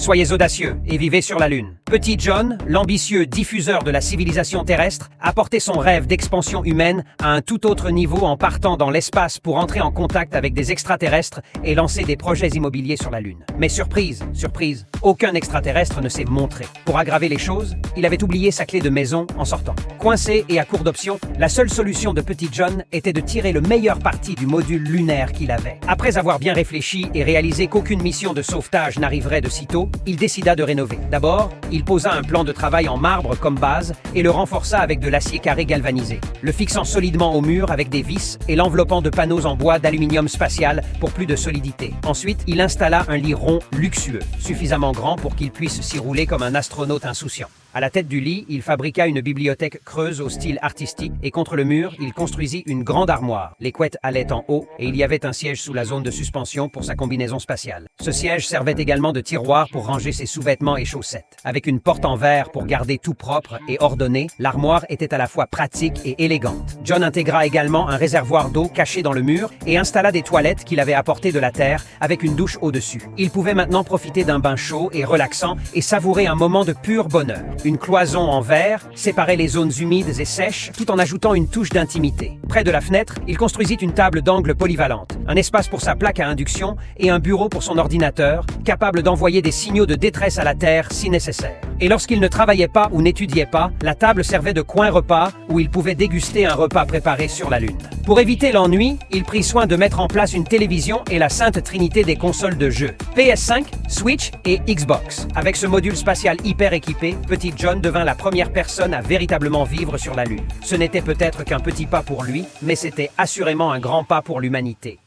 Soyez audacieux et vivez sur la Lune. Petit John, l'ambitieux diffuseur de la civilisation terrestre, a porté son rêve d'expansion humaine à un tout autre niveau en partant dans l'espace pour entrer en contact avec des extraterrestres et lancer des projets immobiliers sur la Lune. Mais surprise, surprise, aucun extraterrestre ne s'est montré. Pour aggraver les choses, il avait oublié sa clé de maison en sortant. Coincé et à court d'options, la seule solution de Petit John était de tirer le meilleur parti du module lunaire qu'il avait. Après avoir bien réfléchi et réalisé qu'aucune mission de sauvetage n'arriverait de sitôt, il décida de rénover. D'abord, il posa un plan de travail en marbre comme base et le renforça avec de l'acier carré galvanisé, le fixant solidement au mur avec des vis et l'enveloppant de panneaux en bois d'aluminium spatial pour plus de solidité. Ensuite, il installa un lit rond luxueux, suffisamment grand pour qu'il puisse s'y rouler comme un astronaute insouciant. À la tête du lit, il fabriqua une bibliothèque creuse au style artistique et contre le mur, il construisit une grande armoire. Les couettes allaient en haut et il y avait un siège sous la zone de suspension pour sa combinaison spatiale. Ce siège servait également de tiroir pour ranger ses sous-vêtements et chaussettes. Avec une porte en verre pour garder tout propre et ordonné, l'armoire était à la fois pratique et élégante. John intégra également un réservoir d'eau caché dans le mur et installa des toilettes qu'il avait apportées de la Terre avec une douche au-dessus. Il pouvait maintenant profiter d'un bain chaud et relaxant et savourer un moment de pur bonheur. Une cloison en verre séparait les zones humides et sèches tout en ajoutant une touche d'intimité. Près de la fenêtre, il construisit une table d'angle polyvalente, un espace pour sa plaque à induction et un bureau pour son ordinateur, capable d'envoyer des signaux de détresse à la Terre si nécessaire. Et lorsqu'il ne travaillait pas ou n'étudiait pas, la table servait de coin repas où il pouvait déguster un repas préparé sur la Lune. Pour éviter l'ennui, il prit soin de mettre en place une télévision et la sainte trinité des consoles de jeux, PS5, Switch et Xbox. Avec ce module spatial hyper équipé, Petit John devint la première personne à véritablement vivre sur la Lune. Ce n'était peut-être qu'un petit pas pour lui, mais c'était assurément un grand pas pour l'humanité.